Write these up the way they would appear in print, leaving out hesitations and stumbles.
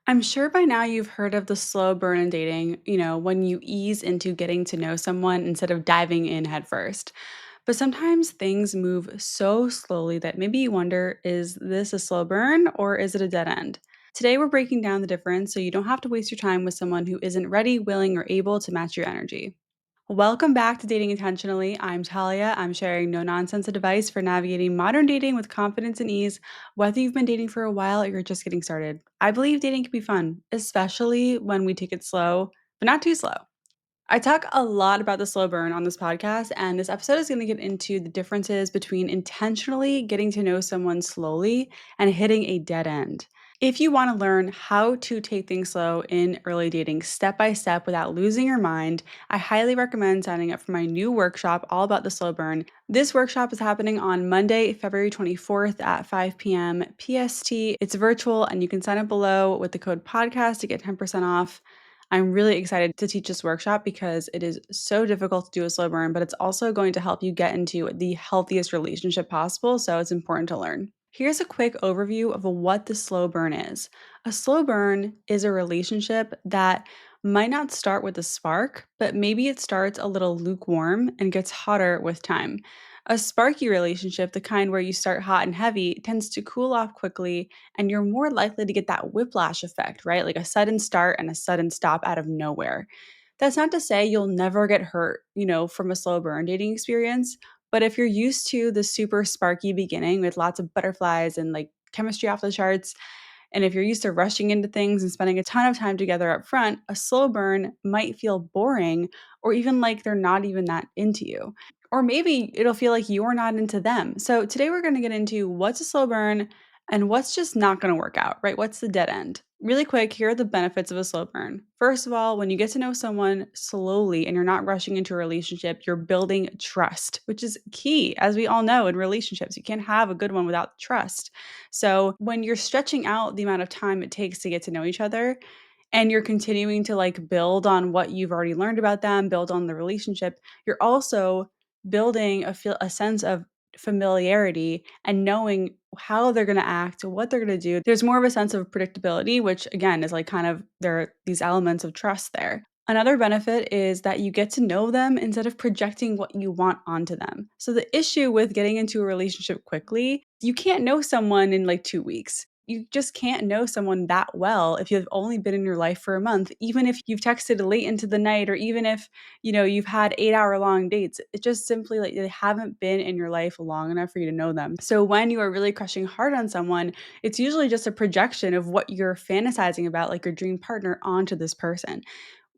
I'm sure by now you've heard of the slow burn in dating, when you ease into getting to know someone instead of diving in headfirst. But sometimes things move so slowly that maybe you wonder, is this a slow burn or is it a dead end? Today, we're breaking down the difference so you don't have to waste your time with someone who isn't ready, willing, or able to match your energy. Welcome back to Dating Intentionally. I'm Talia. I'm sharing no nonsense advice for navigating modern dating with confidence and ease, whether you've been dating for a while or you're just getting started. I believe dating can be fun, especially when we take it slow, but not too slow. I talk a lot about the slow burn on this podcast, and this episode is going to get into the differences between intentionally getting to know someone slowly and hitting a dead end. If you want to learn how to take things slow in early dating step by step without losing your mind, I highly recommend signing up for my new workshop all about the slow burn. This workshop is happening on Monday, February 24th at 5 p.m. PST. It's virtual and you can sign up below with the code podcast to get 10% off. I'm really excited to teach this workshop because it is so difficult to do a slow burn, but it's also going to help you get into the healthiest relationship possible. So it's important to learn. Here's a quick overview of what the slow burn is. A slow burn is a relationship that might not start with a spark, but maybe it starts a little lukewarm and gets hotter with time. A sparky relationship, the kind where you start hot and heavy, tends to cool off quickly and you're more likely to get that whiplash effect, right? Like a sudden start and a sudden stop out of nowhere. That's not to say you'll never get hurt, from a slow burn dating experience. But if you're used to the super sparky beginning with lots of butterflies and like chemistry off the charts, and if you're used to rushing into things and spending a ton of time together up front, a slow burn might feel boring or even like they're not even that into you. Or maybe it'll feel like you're not into them. So today we're going to get into what's a slow burn and what's just not going to work out, right? What's the dead end? Really quick, here are the benefits of a slow burn. First of all, when you get to know someone slowly and you're not rushing into a relationship, you're building trust, which is key. As we all know in relationships, you can't have a good one without trust. So when you're stretching out the amount of time it takes to get to know each other, and you're continuing to like build on what you've already learned about them, build on the relationship, you're also building a sense of familiarity and knowing how they're going to act, what they're going to do. There's more of a sense of predictability, which again is like kind of there are these elements of trust there. Another benefit is that you get to know them instead of projecting what you want onto them. So the issue with getting into a relationship quickly, you can't know someone in like 2 weeks. You just can't know someone that well if you've only been in your life for a month, even if you've texted late into the night or even if you've had 8-hour long dates. It just simply like they haven't been in your life long enough for you to know them. So when you are really crushing hard on someone, it's usually just a projection of what you're fantasizing about, like your dream partner, onto this person.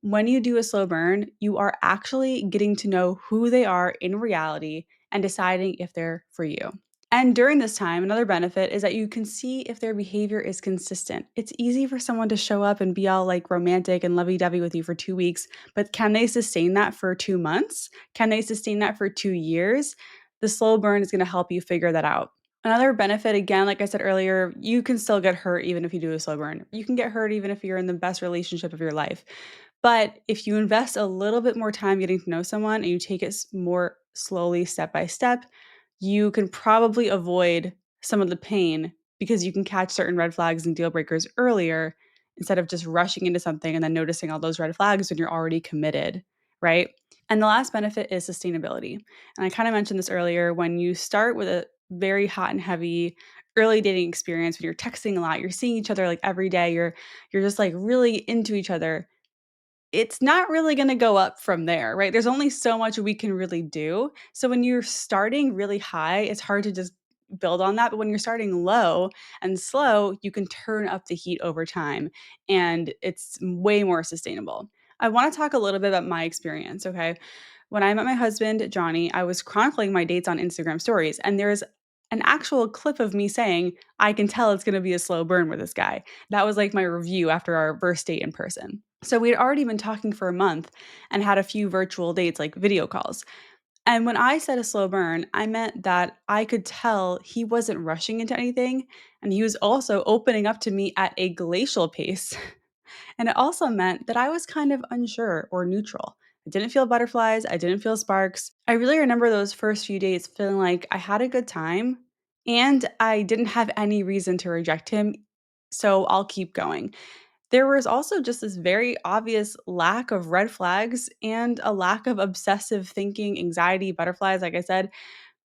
When you do a slow burn, you are actually getting to know who they are in reality and deciding if they're for you. And during this time, another benefit is that you can see if their behavior is consistent. It's easy for someone to show up and be all like romantic and lovey dovey with you for 2 weeks, but can they sustain that for 2 months? Can they sustain that for 2 years? The slow burn is going to help you figure that out. Another benefit, again, like I said earlier, you can still get hurt even if you do a slow burn. You can get hurt even if you're in the best relationship of your life. But if you invest a little bit more time getting to know someone and you take it more slowly, step by step, you can probably avoid some of the pain because you can catch certain red flags and deal breakers earlier instead of just rushing into something and then noticing all those red flags when you're already committed, right? And the last benefit is sustainability. And I kind of mentioned this earlier. When you start with a very hot and heavy early dating experience, when you're texting a lot, you're seeing each other like every day, you're just like really into each other, it's not really gonna go up from there, right? There's only so much we can really do. So when you're starting really high, it's hard to just build on that, but when you're starting low and slow, you can turn up the heat over time, and it's way more sustainable. I wanna talk a little bit about my experience, okay? When I met my husband, Johnny, I was chronicling my dates on Instagram stories, and there's an actual clip of me saying, "I can tell it's gonna be a slow burn with this guy." That was like my review after our first date in person. So we had already been talking for a month and had a few virtual dates, like video calls. And when I said a slow burn, I meant that I could tell he wasn't rushing into anything. And he was also opening up to me at a glacial pace. And it also meant that I was kind of unsure or neutral. I didn't feel butterflies. I didn't feel sparks. I really remember those first few days feeling like I had a good time and I didn't have any reason to reject him. So I'll keep going. There was also just this very obvious lack of red flags and a lack of obsessive thinking, anxiety, butterflies, like I said,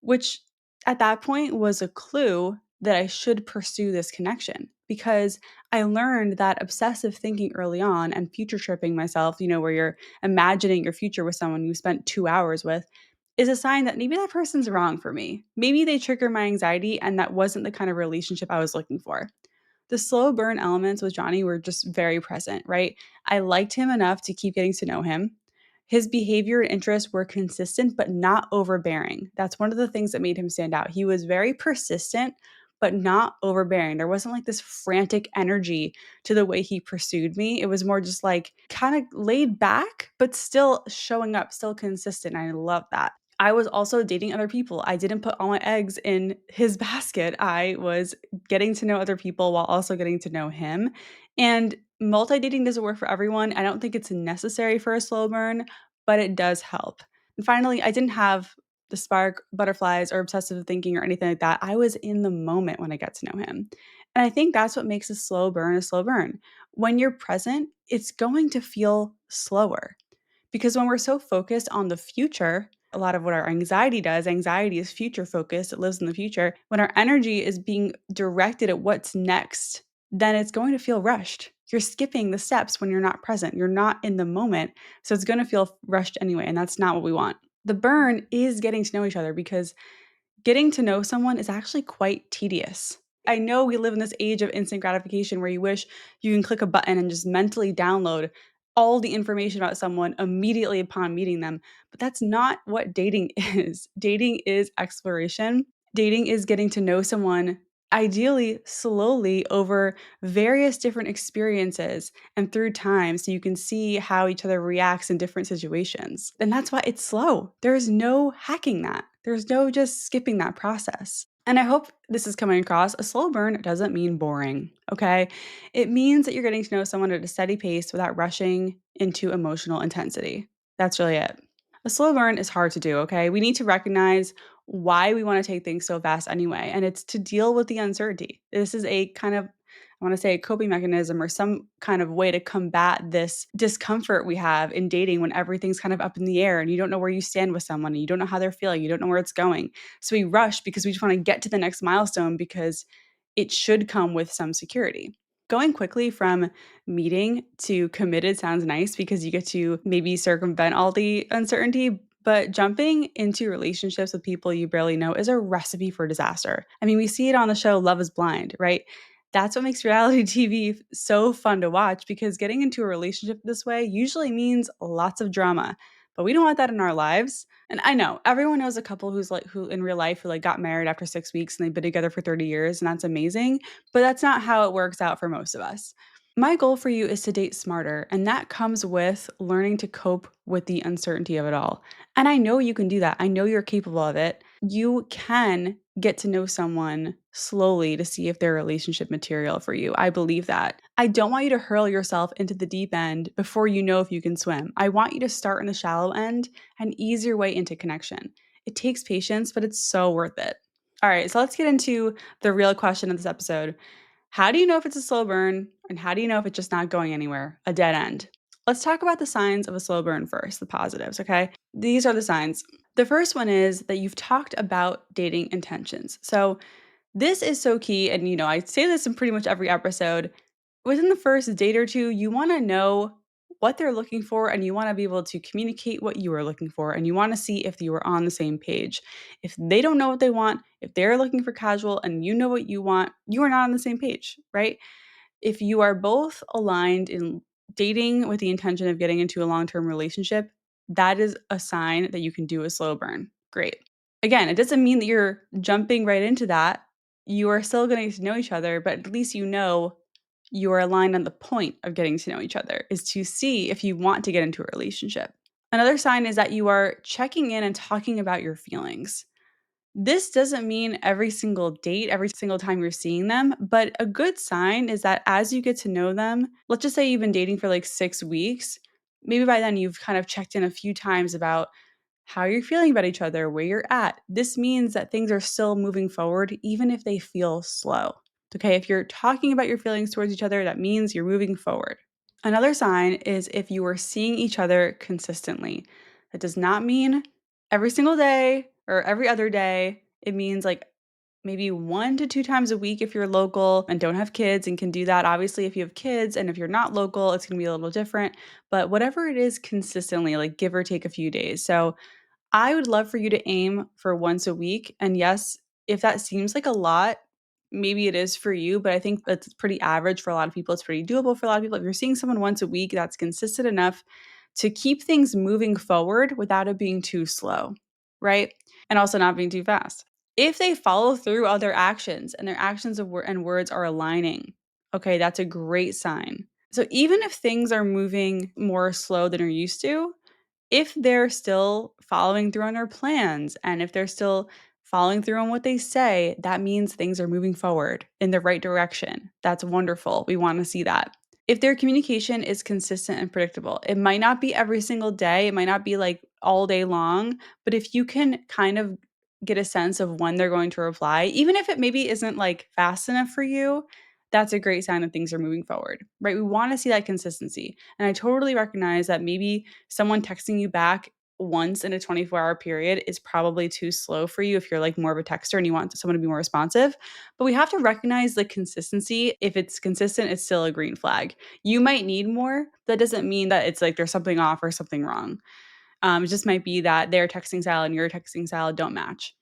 which at that point was a clue that I should pursue this connection because I learned that obsessive thinking early on and future tripping myself, where you're imagining your future with someone you spent 2 hours with, is a sign that maybe that person's wrong for me. Maybe they trigger my anxiety and that wasn't the kind of relationship I was looking for. The slow burn elements with Johnny were just very present, right? I liked him enough to keep getting to know him. His behavior and interests were consistent, but not overbearing. That's one of the things that made him stand out. He was very persistent, but not overbearing. There wasn't like this frantic energy to the way he pursued me. It was more just like kind of laid back, but still showing up, still consistent. I love that. I was also dating other people. I didn't put all my eggs in his basket. I was getting to know other people while also getting to know him. And multi dating doesn't work for everyone. I don't think it's necessary for a slow burn, but it does help. And finally, I didn't have the spark, butterflies, or obsessive thinking or anything like that. I was in the moment when I got to know him. And I think that's what makes a slow burn a slow burn. When you're present, it's going to feel slower. Because when we're so focused on the future, a lot of what our anxiety does, anxiety is future focused, it lives in the future. When our energy is being directed at what's next, then it's going to feel rushed. You're skipping the steps when you're not present. You're not in the moment. So it's going to feel rushed anyway. And that's not what we want. The burn is getting to know each other because getting to know someone is actually quite tedious. I know we live in this age of instant gratification where you wish you can click a button and just mentally download all the information about someone immediately upon meeting them, but that's not what dating is. Dating is exploration. Dating is getting to know someone ideally slowly over various different experiences and through time so you can see how each other reacts in different situations. And that's why it's slow. There's no hacking that. There's no just skipping that process. And I hope this is coming across. A slow burn doesn't mean boring, okay? It means that you're getting to know someone at a steady pace without rushing into emotional intensity. That's really it. A slow burn is hard to do, okay? We need to recognize why we want to take things so fast anyway, and it's to deal with the uncertainty. This is a kind of, I want to say, a coping mechanism or some kind of way to combat this discomfort we have in dating when everything's kind of up in the air and you don't know where you stand with someone and you don't know how they're feeling, you don't know where it's going. So we rush because we just want to get to the next milestone because it should come with some security. Going quickly from meeting to committed sounds nice because you get to maybe circumvent all the uncertainty, but jumping into relationships with people you barely know is a recipe for disaster. I mean, we see it on the show Love is Blind, right? That's what makes reality TV so fun to watch because getting into a relationship this way usually means lots of drama. But we don't want that in our lives. And I know everyone knows a couple who in real life who like got married after 6 weeks and they've been together for 30 years and that's amazing, but that's not how it works out for most of us. My goal for you is to date smarter, and that comes with learning to cope with the uncertainty of it all. And I know you can do that. I know you're capable of it. You can get to know someone slowly to see if they're relationship material for you. I believe that. I don't want you to hurl yourself into the deep end before you know if you can swim. I want you to start in the shallow end and ease your way into connection. It takes patience, but it's so worth it. All right, so let's get into the real question of this episode. How do you know if it's a slow burn? And how do you know if it's just not going anywhere? A dead end. Let's talk about the signs of a slow burn first, the positives, okay? These are the signs. The first one is that you've talked about dating intentions. So, this is so key. And, I say this in pretty much every episode. Within the first date or two, you want to know what they're looking for and you want to be able to communicate what you are looking for and you want to see if you are on the same page. If they don't know what they want, if they're looking for casual and you know what you want, you are not on the same page, right? If you are both aligned in dating with the intention of getting into a long-term relationship, that is a sign that you can do a slow burn. Great. Again, it doesn't mean that you're jumping right into that. You are still getting to know each other, but at least you know you are aligned on the point of getting to know each other is to see if you want to get into a relationship. Another sign is that you are checking in and talking about your feelings. This doesn't mean every single date, every single time you're seeing them, but a good sign is that as you get to know them, let's just say you've been dating for like 6 weeks, maybe by then you've kind of checked in a few times about how you're feeling about each other, where you're at. This means that things are still moving forward, even if they feel slow. Okay, if you're talking about your feelings towards each other, that means you're moving forward. Another sign is if you are seeing each other consistently. That does not mean every single day or every other day. It means like maybe 1 to 2 times a week if you're local and don't have kids and can do that. Obviously, if you have kids and if you're not local, it's going to be a little different. But whatever it is, consistently, like give or take a few days. So I would love for you to aim for once a week. And yes, if that seems like a lot, maybe it is for you, but I think that's pretty average for a lot of people. It's pretty doable for a lot of people. If you're seeing someone once a week, that's consistent enough to keep things moving forward without it being too slow, right? And also not being too fast. If they follow through on their actions and their actions and words are aligning, okay, that's a great sign. So even if things are moving more slow than you're used to, if they're still following through on their plans and if they're still following through on what they say, that means things are moving forward in the right direction. That's wonderful. We want to see that. If their communication is consistent and predictable, it might not be every single day, it might not be like all day long, but if you can kind of get a sense of when they're going to reply, even if it maybe isn't like fast enough for you, that's a great sign that things are moving forward, right? We want to see that consistency. And I totally recognize that maybe someone texting you back once in a 24-hour period is probably too slow for you if you're like more of a texter and you want someone to be more responsive. But we have to recognize the consistency. If it's consistent, it's still a green flag. You might need more. That doesn't mean that it's like there's something off or something wrong. It just might be that their texting style and your texting style don't match.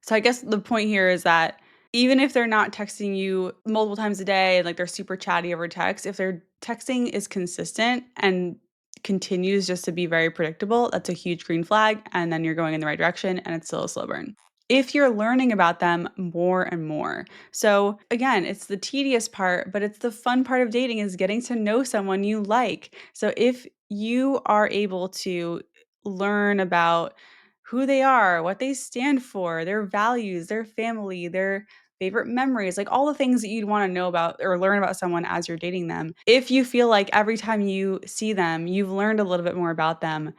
So I guess the point here is that even if they're not texting you multiple times a day and like they're super chatty over text, if their texting is consistent and continues just to be very predictable, that's a huge green flag. And then you're going in the right direction and it's still a slow burn. If you're learning about them more and more. So again, it's the tedious part, but it's the fun part of dating is getting to know someone you like. So if you are able to learn about who they are, what they stand for, their values, their family, their favorite memories, like all the things that you'd want to know about or learn about someone as you're dating them. If you feel like every time you see them, you've learned a little bit more about them,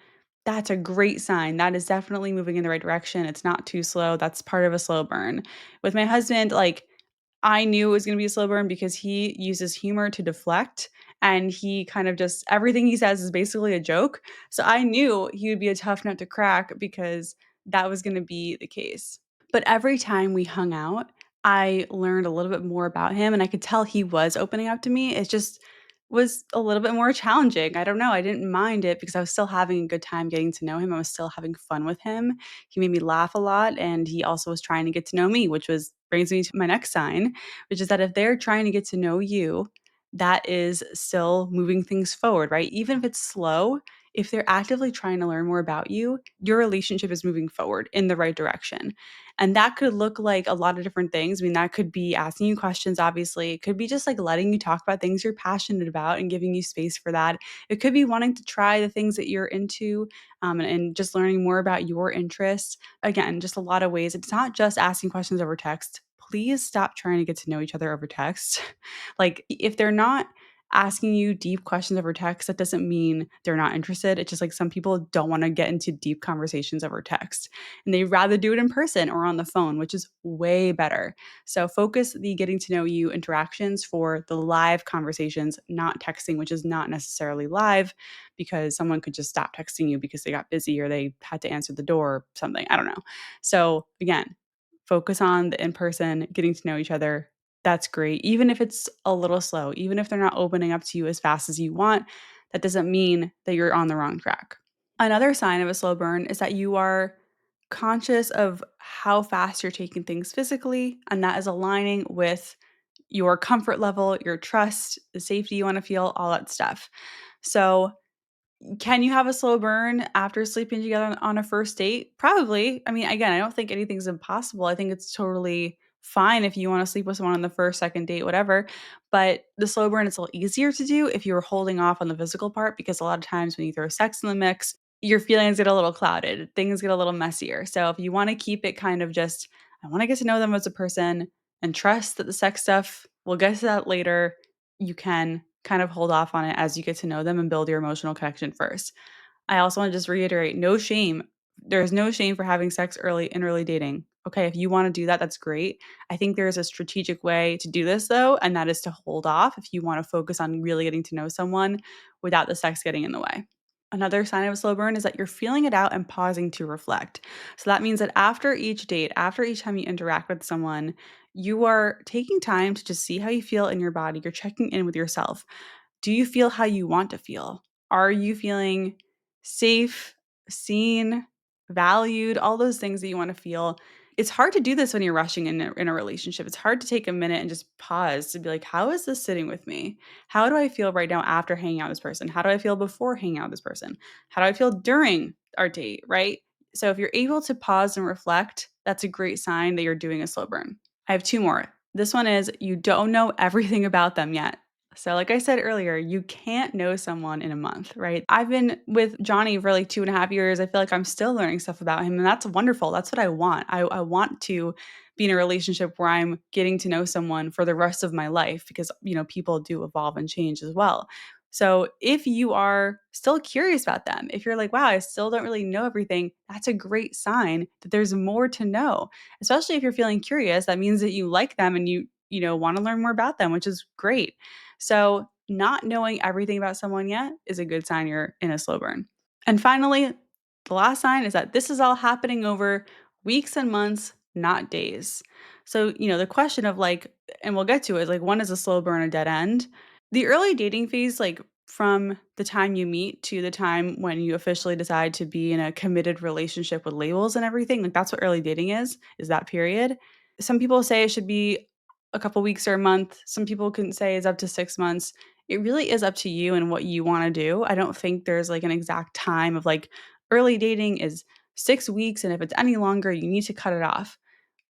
that's a great sign. That is definitely moving in the right direction. It's not too slow. That's part of a slow burn. With my husband, like I knew it was going to be a slow burn because he uses humor to deflect and he kind of just everything he says is basically a joke. So I knew he would be a tough nut to crack because that was going to be the case. But every time we hung out, I learned a little bit more about him and I could tell he was opening up to me. It just was a little bit more challenging. I don't know. I didn't mind it because I was still having a good time getting to know him. I was still having fun with him. He made me laugh a lot and he also was trying to get to know me, which was brings me to my next sign, which is that if they're trying to get to know you, that is still moving things forward, right? Even if it's slow, if they're actively trying to learn more about you, your relationship is moving forward in the right direction. And that could look like a lot of different things. I mean, that could be asking you questions, obviously. It could be just like letting you talk about things you're passionate about and giving you space for that. It could be wanting to try the things that you're into and just learning more about your interests. Again, just a lot of ways. It's not just asking questions over text. Please stop trying to get to know each other over text. Like, if they're not asking you deep questions over text, that doesn't mean they're not interested. It's just like some people don't want to get into deep conversations over text and they'd rather do it in person or on the phone, which is way better. So focus the getting to know you interactions for the live conversations, not texting, which is not necessarily live because someone could just stop texting you because they got busy or they had to answer the door or something. I don't know. So again, focus on the in person, getting to know each other. That's great. Even if it's a little slow, even if they're not opening up to you as fast as you want, that doesn't mean that you're on the wrong track. Another sign of a slow burn is that you are conscious of how fast you're taking things physically, and that is aligning with your comfort level, your trust, the safety you want to feel, all that stuff. So, can you have a slow burn after sleeping together on a first date? Probably. I mean, again, I don't think anything's impossible. I think it's totally fine if you want to sleep with someone on the first, second date, whatever. But the slow burn is a little easier to do if you're holding off on the physical part because a lot of times when you throw sex in the mix, your feelings get a little clouded, things get a little messier. So if you want to keep it kind of just, I want to get to know them as a person and trust that the sex stuff, we'll get to that later, you can kind of hold off on it as you get to know them and build your emotional connection first. I also want to just reiterate no shame There's no shame for having sex early in early dating. Okay, if you wanna do that, that's great. I think there's a strategic way to do this though, and that is to hold off if you wanna focus on really getting to know someone without the sex getting in the way. Another sign of a slow burn is that you're feeling it out and pausing to reflect. So that means that after each date, after each time you interact with someone, you are taking time to just see how you feel in your body. You're checking in with yourself. Do you feel how you want to feel? Are you feeling safe, seen, valued, all those things that you want to feel? It's hard to do this when you're rushing in a relationship. It's hard to take a minute and just pause to be like, how is this sitting with me? How do I feel right now after hanging out with this person? How do I feel before hanging out with this person? How do I feel during our date, right? So if you're able to pause and reflect, that's a great sign that you're doing a slow burn. I have two more. This one is you don't know everything about them yet. So, like I said earlier, you can't know someone in a month, right? I've been with Johnny for like 2.5 years. I feel like I'm still learning stuff about him, and that's wonderful. That's what I want. I want to be in a relationship where I'm getting to know someone for the rest of my life because, people do evolve and change as well. So, if you are still curious about them, if you're like, wow, I still don't really know everything, that's a great sign that there's more to know. Especially if you're feeling curious, that means that you like them and you want to learn more about them, which is great. So, not knowing everything about someone yet is a good sign you're in a slow burn. And finally, the last sign is that this is all happening over weeks and months, not days. So, the question of like, and we'll get to it, like, when is a slow burn a dead end? The early dating phase, like from the time you meet to the time when you officially decide to be in a committed relationship with labels and everything, like that's what early dating is that period. Some people say it should be a couple weeks or a month. Some people can say it's up to 6 months. It really is up to you and what you want to do. I don't think there's like an exact time of like early dating is 6 weeks. And if it's any longer, you need to cut it off.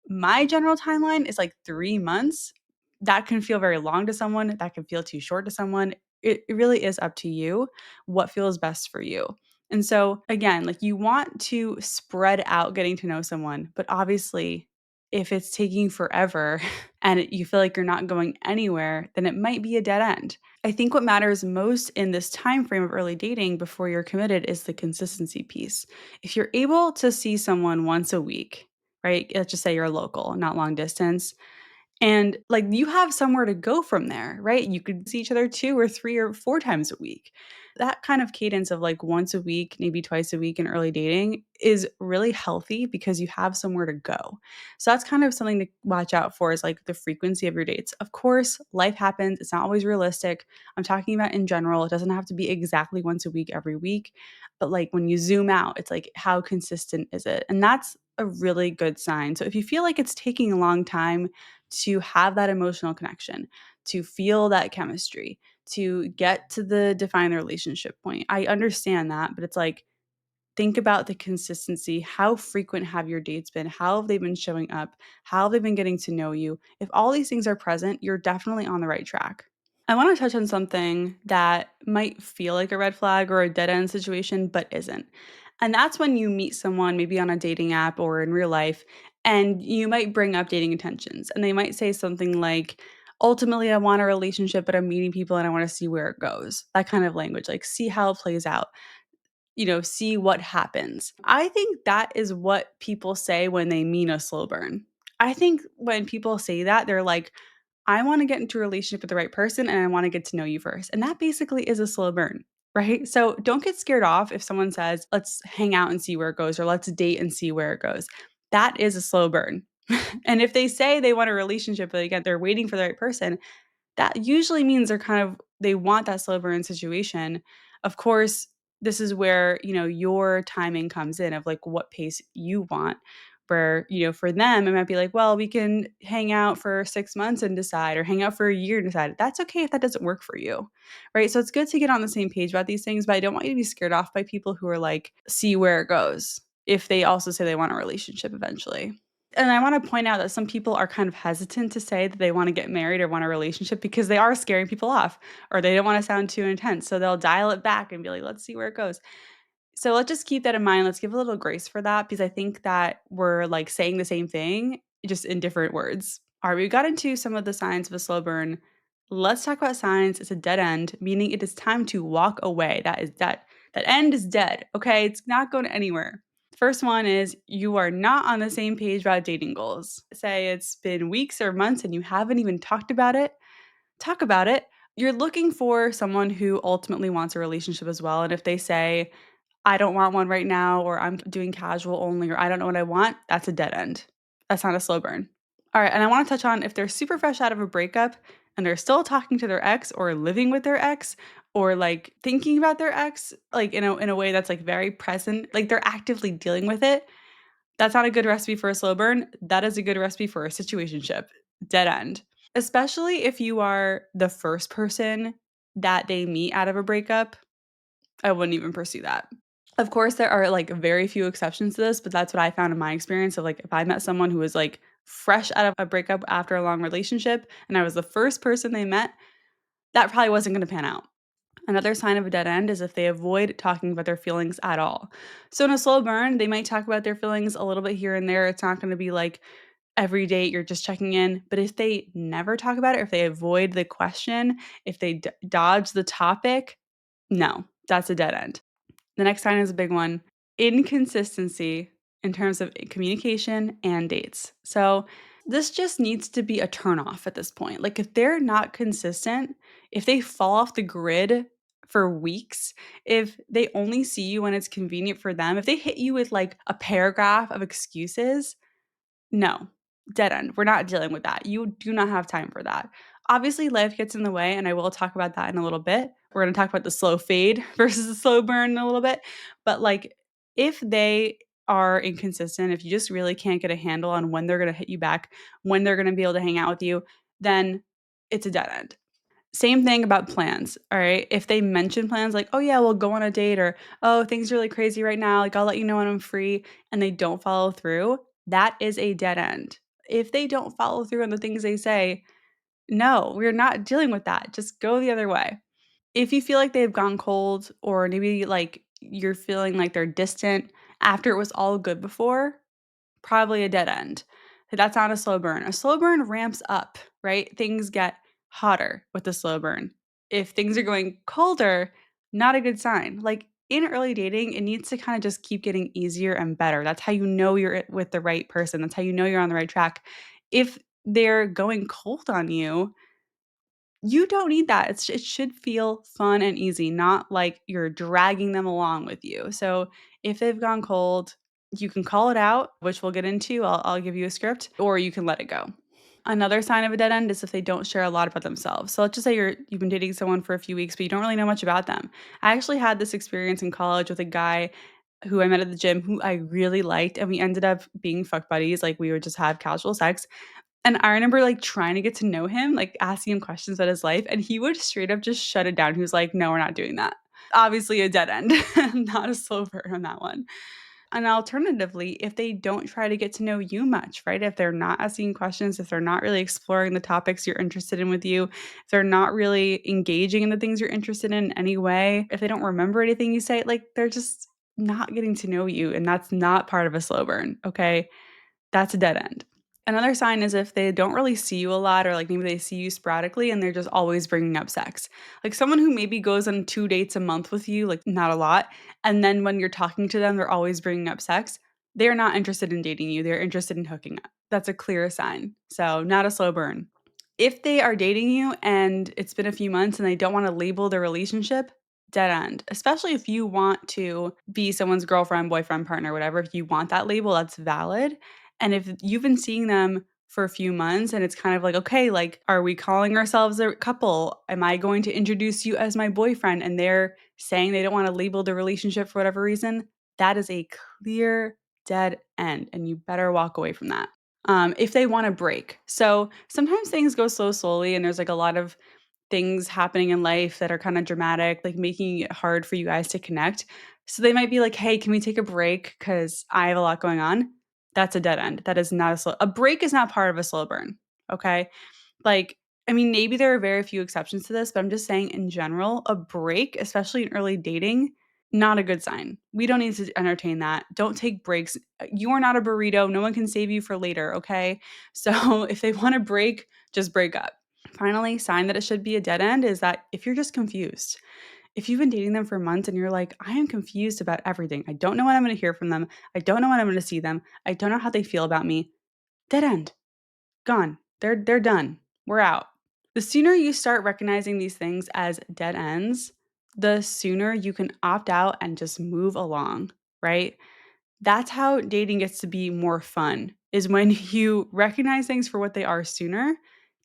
My general timeline is like 3 months. That can feel very long to someone, that can feel too short to someone. It really is up to you what feels best for you. And so, again, like you want to spread out getting to know someone, but obviously, if it's taking forever and you feel like you're not going anywhere, then it might be a dead end. I think what matters most in this time frame of early dating before you're committed is the consistency piece. If you're able to see someone once a week, right? Let's just say you're local, not long distance. And like you have somewhere to go from there, right? You could see each other 2 or 3 or 4 times a week. That kind of cadence of like once a week, maybe twice a week in early dating is really healthy because you have somewhere to go. So that's kind of something to watch out for is like the frequency of your dates. Of course, life happens, it's not always realistic. I'm talking about in general, it doesn't have to be exactly once a week every week, but like when you zoom out, it's like how consistent is it? And that's a really good sign. So if you feel like it's taking a long time to have that emotional connection, to feel that chemistry, to get to the define the relationship point. I understand that, but it's like think about the consistency. How frequent have your dates been? How have they been showing up? How have they been getting to know you? If all these things are present, you're definitely on the right track. I want to touch on something that might feel like a red flag or a dead end situation, but isn't. And that's when you meet someone, maybe on a dating app or in real life, and you might bring up dating intentions. And they might say something like, ultimately, I want a relationship, but I'm meeting people and I want to see where it goes. That kind of language, like see how it plays out, see what happens. I think that is what people say when they mean a slow burn. I think when people say that, they're like, I want to get into a relationship with the right person and I want to get to know you first. And that basically is a slow burn, right? So don't get scared off if someone says, let's hang out and see where it goes, or let's date and see where it goes. That is a slow burn. And if they say they want a relationship, but again, they're waiting for the right person, that usually means they want that slow burn situation. Of course, this is where, your timing comes in of like what pace you want. Where, for them, it might be like, well, we can hang out for 6 months and decide, or hang out for a year and decide. That's okay if that doesn't work for you. Right. So it's good to get on the same page about these things, but I don't want you to be scared off by people who are like, see where it goes if they also say they want a relationship eventually. And I wanna point out that some people are kind of hesitant to say that they wanna get married or want a relationship because they are scaring people off, or they don't wanna sound too intense, so they'll dial it back and be like, "Let's see where it goes." So let's just keep that in mind, let's give a little grace for that because I think that we're, like, saying the same thing, just in different words. Alright, we got into some of the signs of a slow burn. Let's talk about signs it's a dead end, meaning it is time to walk away. That end is dead, okay? It's not going anywhere. First one is you are not on the same page about dating goals. Say it's been weeks or months and you haven't even talked about it. Talk about it. You're looking for someone who ultimately wants a relationship as well. And if they say, I don't want one right now, or I'm doing casual only, or I don't know what I want, that's a dead end. That's not a slow burn. All right. And I want to touch on if they're super fresh out of a breakup and they're still talking to their ex or living with their ex or like thinking about their ex, like in a way that's like very present, like they're actively dealing with it. That's not a good recipe for a slow burn. That is a good recipe for a situationship. Dead end. Especially if you are the first person that they meet out of a breakup, I wouldn't even pursue that. Of course, there are like very few exceptions to this, but that's what I found in my experience of like if I met someone who was like fresh out of a breakup after a long relationship and I was the first person they met, that probably wasn't going to pan out. Another sign of a dead end is if they avoid talking about their feelings at all. So in a slow burn, they might talk about their feelings a little bit here and there. It's not going to be like every date you're just checking in. But if they never talk about it, or if they avoid the question, if they dodge the topic, no, that's a dead end. The next sign is a big one: inconsistency in terms of communication and dates. So this just needs to be a turnoff at this point. Like if they're not consistent, if they fall off the grid for weeks, if they only see you when it's convenient for them, if they hit you with like a paragraph of excuses, no, dead end. We're not dealing with that. You do not have time for that. Obviously, life gets in the way, and I will talk about that in a little bit. We're going to talk about the slow fade versus the slow burn in a little bit. But like, if they are inconsistent, if you just really can't get a handle on when they're going to hit you back, when they're going to be able to hang out with you, then it's a dead end. Same thing about plans, all right? If they mention plans like, "Oh, yeah, we'll go on a date," or, "Oh, things are really crazy right now, like, I'll let you know when I'm free," and they don't follow through, that is a dead end. If they don't follow through on the things they say, no, we're not dealing with that, just go the other way. If you feel like they've gone cold or maybe, like, you're feeling like they're distant after it was all good before, probably a dead end. That's not a slow burn. A slow burn ramps up, right? Things get hotter with the slow burn. If things are going colder, not a good sign. Like in early dating, it needs to kind of just keep getting easier and better. That's how you know you're with the right person. That's how you know you're on the right track. If they're going cold on you, you don't need that. It should feel fun and easy, not like you're dragging them along with you. So if they've gone cold, you can call it out, which we'll get into. I'll give you a script, or you can let it go. Another sign of a dead end is if they don't share a lot about themselves. So let's just say you've been dating someone for a few weeks, but you don't really know much about them. I actually had this experience in college with a guy who I met at the gym who I really liked, and we ended up being fuck buddies. Like we would just have casual sex. And I remember, like, trying to get to know him, like, asking him questions about his life, and he would straight up just shut it down. He was like, "No, we're not doing that." Obviously a dead end, not a slow burn on that one. And alternatively, if they don't try to get to know you much, right? If they're not asking questions, if they're not really exploring the topics you're interested in with you, if they're not really engaging in the things you're interested in any way, if they don't remember anything you say, like, they're just not getting to know you, and that's not part of a slow burn, okay? That's a dead end. Another sign is if they don't really see you a lot or like maybe they see you sporadically and they're just always bringing up sex. Like someone who maybe goes on 2 dates a month with you, like not a lot, and then when you're talking to them, they're always bringing up sex. They're not interested in dating you. They're interested in hooking up. That's a clear sign. So, not a slow burn. If they are dating you and it's been a few months and they don't want to label their relationship, dead end. Especially if you want to be someone's girlfriend, boyfriend, partner, whatever. If you want that label, that's valid. And if you've been seeing them for a few months and it's kind of like, okay, like, are we calling ourselves a couple? Am I going to introduce you as my boyfriend? And they're saying they don't want to label the relationship for whatever reason, that is a clear dead end. And you better walk away from that. If they want to break. So sometimes things go so slowly and there's like a lot of things happening in life that are kind of dramatic, like making it hard for you guys to connect. So they might be like, "Hey, can we take a break? Because I have a lot going on." That's a dead end. That is not a break is not part of a slow burn. Okay. Like, I mean, maybe there are very few exceptions to this, but I'm just saying in general, a break, especially in early dating, not a good sign. We don't need to entertain that. Don't take breaks. You are not a burrito. No one can save you for later. Okay. So if they want to break, just break up. Finally, sign that it should be a dead end is that if you're just confused, If you've been dating them for months and you're like, I am confused about everything. I don't know when I'm going to hear from them. I don't know when I'm going to see them. I don't know how they feel about me. Dead end. Gone. They're done. We're out. The sooner you start recognizing these things as dead ends, the sooner you can opt out and just move along, right? That's how dating gets to be more fun, is when you recognize things for what they are sooner,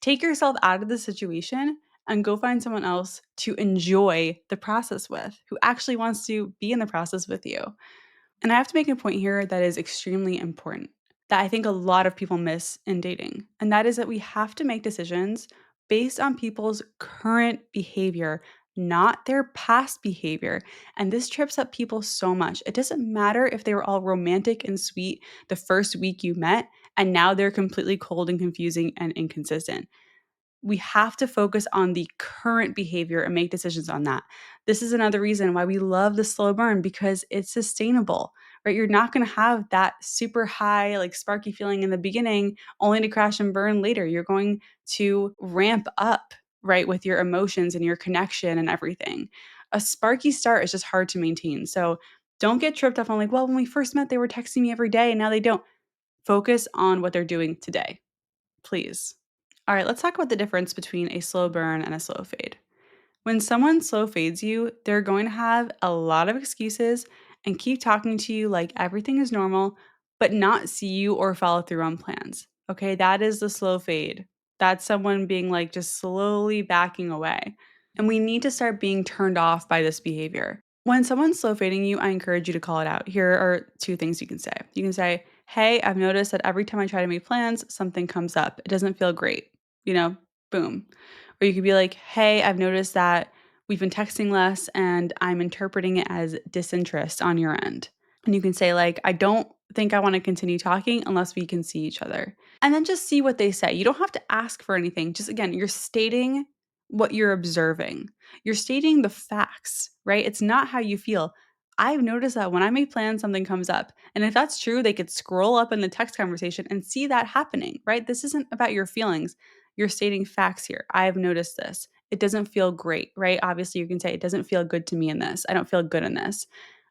take yourself out of the situation and go find someone else to enjoy the process with, who actually wants to be in the process with you. And I have to make a point here that is extremely important, that I think a lot of people miss in dating. And that is that we have to make decisions based on people's current behavior, not their past behavior. And this trips up people so much. It doesn't matter if they were all romantic and sweet the first week you met, and now they're completely cold and confusing and inconsistent. We have to focus on the current behavior and make decisions on that. This is another reason why we love the slow burn, because it's sustainable, right? You're not going to have that super high, like sparky feeling in the beginning only to crash and burn later. You're going to ramp up, right, with your emotions and your connection and everything. A sparky start is just hard to maintain. So don't get tripped up on like, well, when we first met, they were texting me every day and now they don't. Focus on what they're doing today, please. All right, let's talk about the difference between a slow burn and a slow fade. When someone slow fades you, they're going to have a lot of excuses and keep talking to you like everything is normal, but not see you or follow through on plans. Okay, that is the slow fade. That's someone being like just slowly backing away. And we need to start being turned off by this behavior. When someone's slow fading you, I encourage you to call it out. Here are two things you can say. You can say, hey, I've noticed that every time I try to make plans, something comes up. It doesn't feel great. You know, boom. Or you could be like, hey, I've noticed that we've been texting less and I'm interpreting it as disinterest on your end. And you can say, like, I don't think I want to continue talking unless we can see each other. And then just see what they say. You don't have to ask for anything. Just again, you're stating what you're observing. You're stating the facts, right? It's not how you feel. I've noticed that when I make plans, something comes up. And if that's true, they could scroll up in the text conversation and see that happening, right? This isn't about your feelings. You're stating facts here. I've noticed this. It doesn't feel great, right? Obviously, you can say, it doesn't feel good to me in this. I don't feel good in this.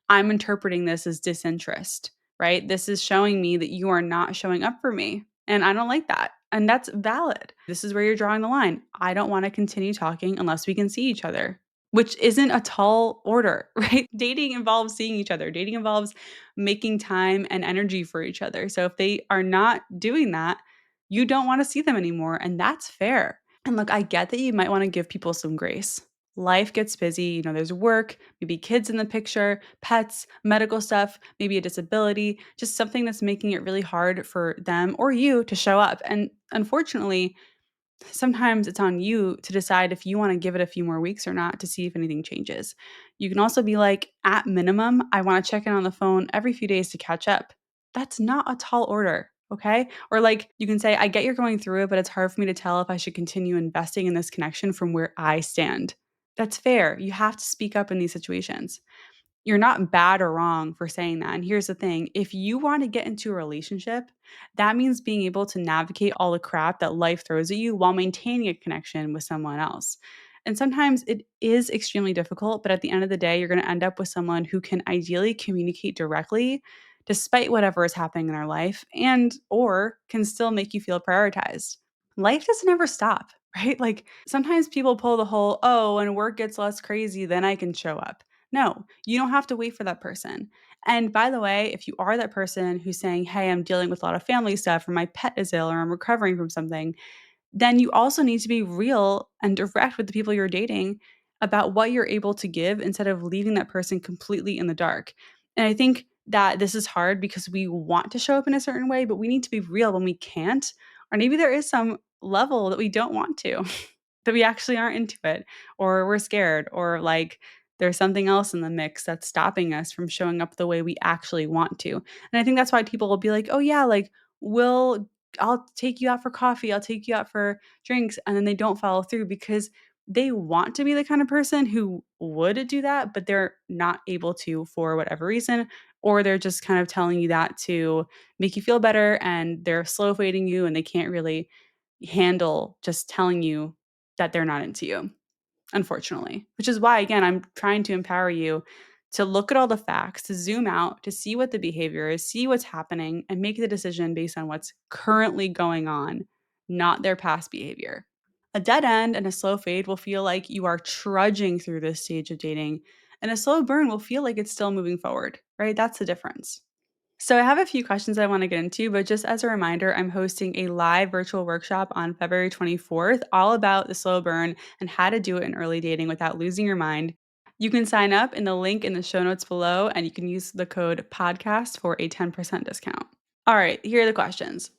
I'm interpreting this as disinterest, right? This is showing me that you are not showing up for me. And I don't like that. And that's valid. This is where you're drawing the line. I don't want to continue talking unless we can see each other, which isn't a tall order, right? Dating involves seeing each other, dating involves making time and energy for each other. So if they are not doing that, you don't want to see them anymore. And that's fair. And look, I get that you might want to give people some grace. Life gets busy, there's work, maybe kids in the picture, pets, medical stuff, maybe a disability, just something that's making it really hard for them or you to show up. And unfortunately, sometimes it's on you to decide if you want to give it a few more weeks or not to see if anything changes. You can also be like, at minimum, I want to check in on the phone every few days to catch up. That's not a tall order. Okay. Or like you can say, I get you're going through it, but it's hard for me to tell if I should continue investing in this connection from where I stand. That's fair. You have to speak up in these situations. You're not bad or wrong for saying that. And here's the thing, if you want to get into a relationship, that means being able to navigate all the crap that life throws at you while maintaining a connection with someone else. And sometimes it is extremely difficult, but at the end of the day, you're going to end up with someone who can ideally communicate directly despite whatever is happening in their life and or can still make you feel prioritized. Life doesn't ever stop, right? Like sometimes people pull the whole, oh, when work gets less crazy, then I can show up. No, you don't have to wait for that person. And by the way, if you are that person who's saying, hey, I'm dealing with a lot of family stuff, or my pet is ill, or I'm recovering from something, then you also need to be real and direct with the people you're dating about what you're able to give instead of leaving that person completely in the dark. And I think that this is hard because we want to show up in a certain way, but we need to be real when we can't. Or maybe there is some level that we don't want to, that we actually aren't into it, or we're scared, or like there's something else in the mix that's stopping us from showing up the way we actually want to. And I think that's why people will be like, oh, yeah, like, we'll I'll take you out for coffee, I'll take you out for drinks, and then they don't follow through because they want to be the kind of person who would do that, but they're not able to for whatever reason, or they're just kind of telling you that to make you feel better and they're slow fading you and they can't really handle just telling you that they're not into you. unfortunately. Which is why, again, I'm trying to empower you to look at all the facts, to zoom out, to see what the behavior is, see what's happening, and make the decision based on what's currently going on, not their past behavior. A dead end and a slow fade will feel like you are trudging through this stage of dating, and a slow burn will feel like it's still moving forward, right? That's the difference. So, I have a few questions I want to get into, but just as a reminder, I'm hosting a live virtual workshop on February 24th, all about the slow burn and how to do it in early dating without losing your mind. You can sign up in the link in the show notes below, and you can use the code podcast for a 10% discount. All right, here are the questions.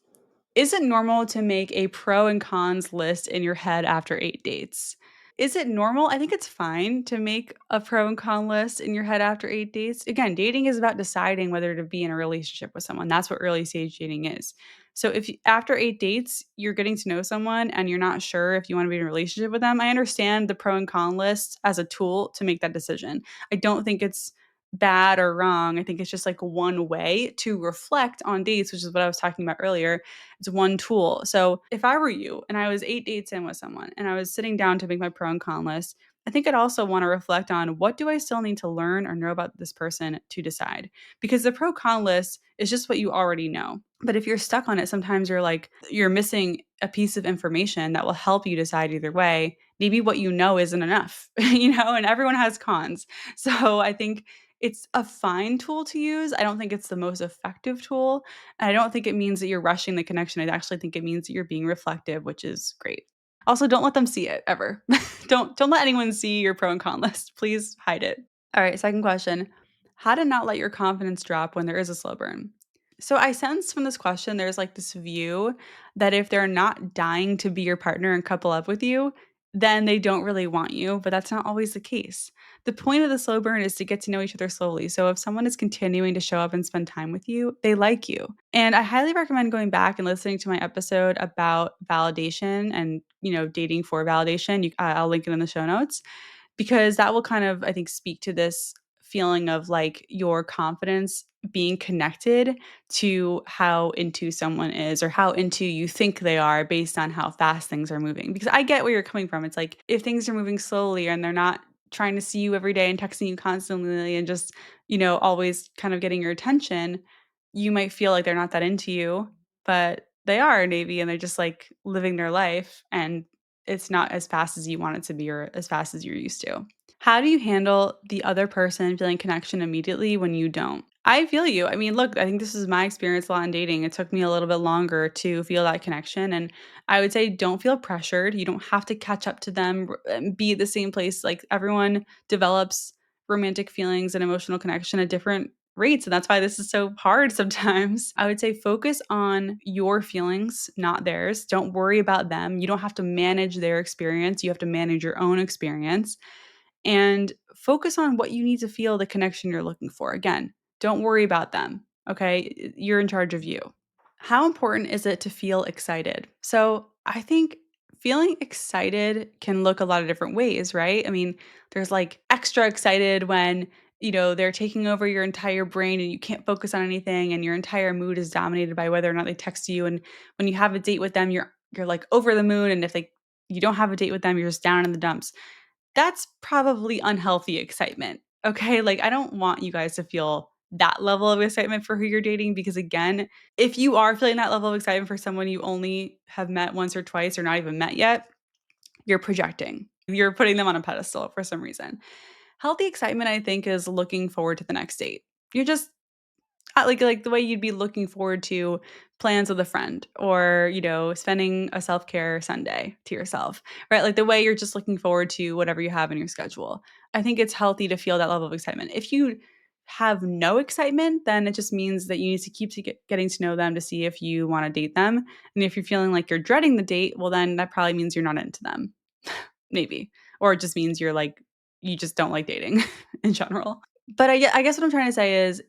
Is it normal to make a pro and cons list in your head after 8 dates? Is it normal? I think it's fine to make a pro and con list in your head after 8 dates. Again, dating is about deciding whether to be in a relationship with someone. That's what early stage dating is. So if after 8 dates, you're getting to know someone and you're not sure if you want to be in a relationship with them, I understand the pro and con list as a tool to make that decision. I don't think it's bad or wrong. I think it's just like one way to reflect on dates, which is what I was talking about earlier. It's one tool. So if I were you and I was 8 dates in with someone and I was sitting down to make my pro and con list, I think I'd also want to reflect on what do I still need to learn or know about this person to decide? Because the pro con list is just what you already know. But if you're stuck on it, sometimes you're missing a piece of information that will help you decide either way. Maybe what you know isn't enough, and everyone has cons. So I think it's a fine tool to use. I don't think it's the most effective tool, and I don't think it means that you're rushing the connection. I actually think it means that you're being reflective, which is great. Also, don't let them see it ever. Don't let anyone see your pro and con list. Please hide it. All right, second question. How to not let your confidence drop when there is a slow burn. So I sense from this question there's like this view that if they're not dying to be your partner and couple up with you, then they don't really want you, but that's not always the case. The point of the slow burn is to get to know each other slowly. So if someone is continuing to show up and spend time with you, they like you. And I highly recommend going back and listening to my episode about validation and, dating for validation. I'll link it in the show notes because that will kind of, I think, speak to this feeling of like your confidence being connected to how into someone is or how into you think they are based on how fast things are moving. Because I get where you're coming from. It's like if things are moving slowly and they're not trying to see you every day and texting you constantly and just, always kind of getting your attention, you might feel like they're not that into you, but they are maybe, and they're just like living their life and it's not as fast as you want it to be or as fast as you're used to. How do you handle the other person feeling connection immediately when you don't? I feel you. I mean, look, I think this is my experience a lot in dating. It took me a little bit longer to feel that connection. And I would say don't feel pressured. You don't have to catch up to them and be at the same place. Like everyone develops romantic feelings and emotional connection at different rates. And that's why this is so hard sometimes. I would say focus on your feelings, not theirs. Don't worry about them. You don't have to manage their experience. You have to manage your own experience and focus on what you need to feel the connection you're looking for. Again, don't worry about them. Okay. You're in charge of you. How important is it to feel excited? So I think feeling excited can look a lot of different ways, right? I mean, there's like extra excited when, they're taking over your entire brain and you can't focus on anything and your entire mood is dominated by whether or not they text you. And when you have a date with them, you're like over the moon. And if you don't have a date with them, you're just down in the dumps. That's probably unhealthy excitement, okay? Like, I don't want you guys to feel that level of excitement for who you're dating because, again, if you are feeling that level of excitement for someone you only have met once or twice or not even met yet, you're projecting. You're putting them on a pedestal for some reason. Healthy excitement, I think, is looking forward to the next date. You're just like the way you'd be looking forward to plans with a friend or, spending a self-care Sunday to yourself, right? Like the way you're just looking forward to whatever you have in your schedule. I think it's healthy to feel that level of excitement. If you have no excitement, then it just means that you need to keep getting to know them to see if you want to date them. And if you're feeling like you're dreading the date, well, then that probably means you're not into them, maybe. Or it just means you just don't like dating in general. But I guess what I'm trying to say is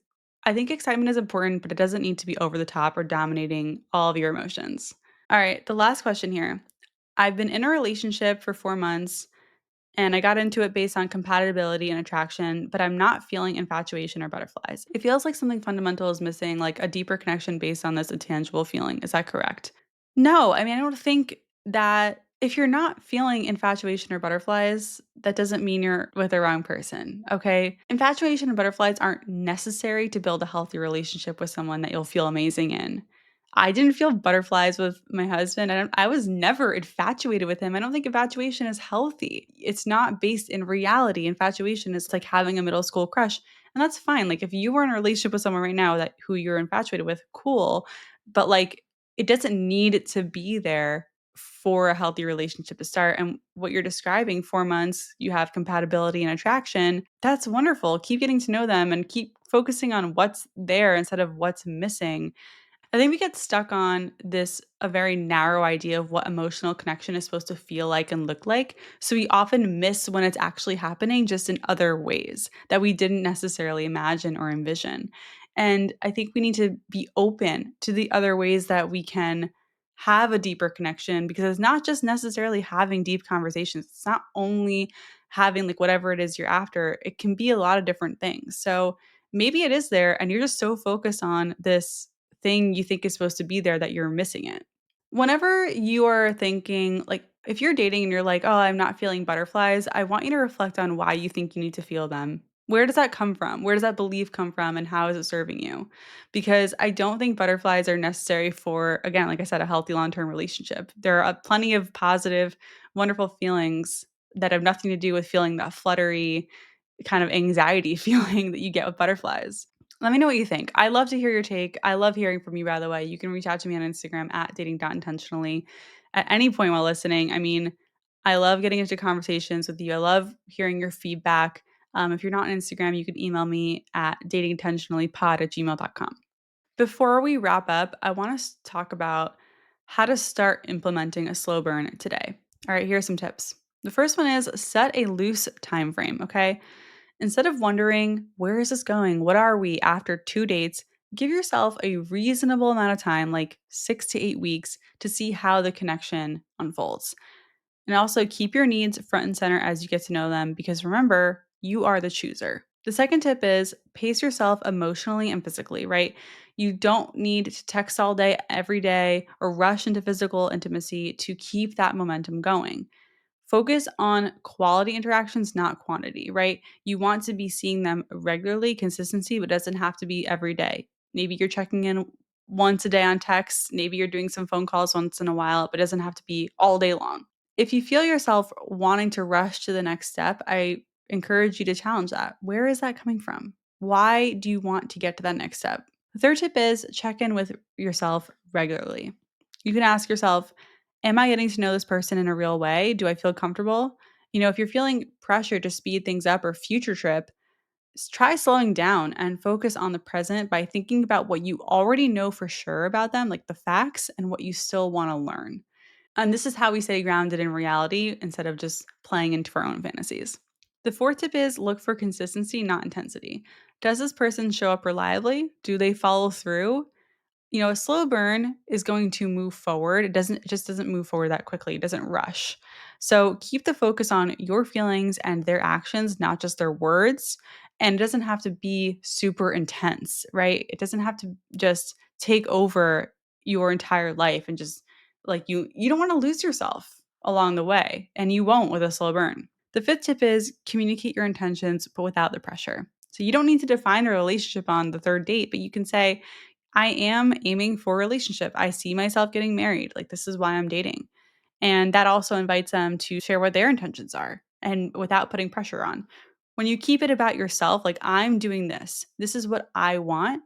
I think excitement is important, but it doesn't need to be over the top or dominating all of your emotions. All right, the last question here. I've been in a relationship for 4 months and I got into it based on compatibility and attraction, but I'm not feeling infatuation or butterflies. It feels like something fundamental is missing, like a deeper connection based on this intangible feeling. Is that correct? No, I mean, I don't think that If you're not feeling infatuation or butterflies, that doesn't mean you're with the wrong person, okay? Infatuation and butterflies aren't necessary to build a healthy relationship with someone that you'll feel amazing in. I didn't feel butterflies with my husband. I was never infatuated with him. I don't think infatuation is healthy. It's not based in reality. Infatuation is like having a middle school crush, and that's fine. Like if you were in a relationship with someone right now that who you're infatuated with, cool. But like it doesn't need to be there for a healthy relationship to start. And what you're describing, 4 months, you have compatibility and attraction. That's wonderful. Keep getting to know them and keep focusing on what's there instead of what's missing. I think we get stuck on this a very narrow idea of what emotional connection is supposed to feel like and look like. So we often miss when it's actually happening just in other ways that we didn't necessarily imagine or envision. And I think we need to be open to the other ways that we can have a deeper connection because it's not just necessarily having deep conversations. It's not only having like whatever it is you're after. It can be a lot of different things. So maybe it is there and you're just so focused on this thing you think is supposed to be there that you're missing it. Whenever you are thinking, like, if you're dating and you're like, oh, I'm not feeling butterflies, I want you to reflect on why you think you need to feel them. Where does that come from? Where does that belief come from? And how is it serving you? Because I don't think butterflies are necessary for, again, like I said, a healthy long term relationship. There are plenty of positive, wonderful feelings that have nothing to do with feeling that fluttery kind of anxiety feeling that you get with butterflies. Let me know what you think. I love to hear your take. I love hearing from you, by the way. You can reach out to me on Instagram at dating.intentionally at any point while listening. I mean, I love getting into conversations with you. I love hearing your feedback. If you're not on Instagram, you can email me at datingintentionallypod@gmail.com. Before we wrap up, I want to talk about how to start implementing a slow burn today. All right, here's some tips. The first one is set a loose time frame, okay? Instead of wondering, where is this going? What are we after 2 dates? Give yourself a reasonable amount of time, like 6 to 8 weeks, to see how the connection unfolds. And also keep your needs front and center as you get to know them because remember, you are the chooser. The second tip is pace yourself emotionally and physically, right? You don't need to text all day, every day, or rush into physical intimacy to keep that momentum going. Focus on quality interactions, not quantity, right? You want to be seeing them regularly, consistency, but it doesn't have to be every day. Maybe you're checking in once a day on text. Maybe you're doing some phone calls once in a while, but it doesn't have to be all day long. If you feel yourself wanting to rush to the next step, I encourage you to challenge that. Where is that coming from? Why do you want to get to that next step? The third tip is check in with yourself regularly. You can ask yourself, am I getting to know this person in a real way? Do I feel comfortable? If you're feeling pressure to speed things up or future trip, try slowing down and focus on the present by thinking about what you already know for sure about them, like the facts, and what you still want to learn. And this is how we stay grounded in reality instead of just playing into our own fantasies. The fourth tip is look for consistency, not intensity. Does this person show up reliably? Do they follow through? A slow burn is going to move forward. It just doesn't move forward that quickly. It doesn't rush. So keep the focus on your feelings and their actions, not just their words. And it doesn't have to be super intense, right? It doesn't have to just take over your entire life and just like you don't want to lose yourself along the way, and you won't with a slow burn. The fifth tip is communicate your intentions, but without the pressure. So you don't need to define a relationship on the third date, but you can say, I am aiming for a relationship. I see myself getting married. Like, this is why I'm dating. And that also invites them to share what their intentions are and without putting pressure on. When you keep it about yourself, like, I'm doing this, this is what I want,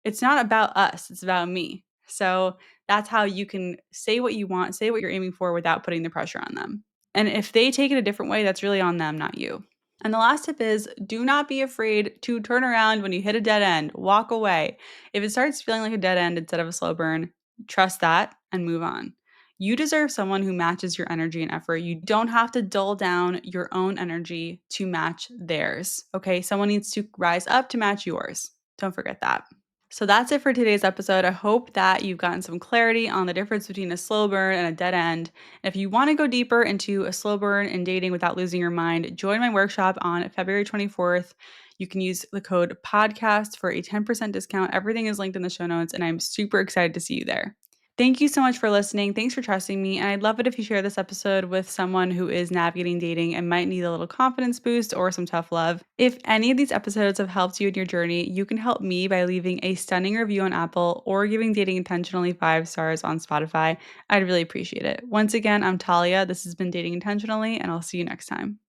it's not about us, it's about me. So that's how you can say what you want, say what you're aiming for without putting the pressure on them. And if they take it a different way, that's really on them, not you. And the last tip is do not be afraid to turn around when you hit a dead end. Walk away. If it starts feeling like a dead end instead of a slow burn, trust that and move on. You deserve someone who matches your energy and effort. You don't have to dull down your own energy to match theirs. Okay? Someone needs to rise up to match yours. Don't forget that. So that's it for today's episode. I hope that you've gotten some clarity on the difference between a slow burn and a dead end. And if you want to go deeper into a slow burn and dating without losing your mind, join my workshop on February 24th. You can use the code podcast for a 10% discount. Everything is linked in the show notes, and I'm super excited to see you there. Thank you so much for listening. Thanks for trusting me. And I'd love it if you share this episode with someone who is navigating dating and might need a little confidence boost or some tough love. If any of these episodes have helped you in your journey, you can help me by leaving a stunning review on Apple or giving Dating Intentionally 5 stars on Spotify. I'd really appreciate it. Once again, I'm Talia. This has been Dating Intentionally, and I'll see you next time.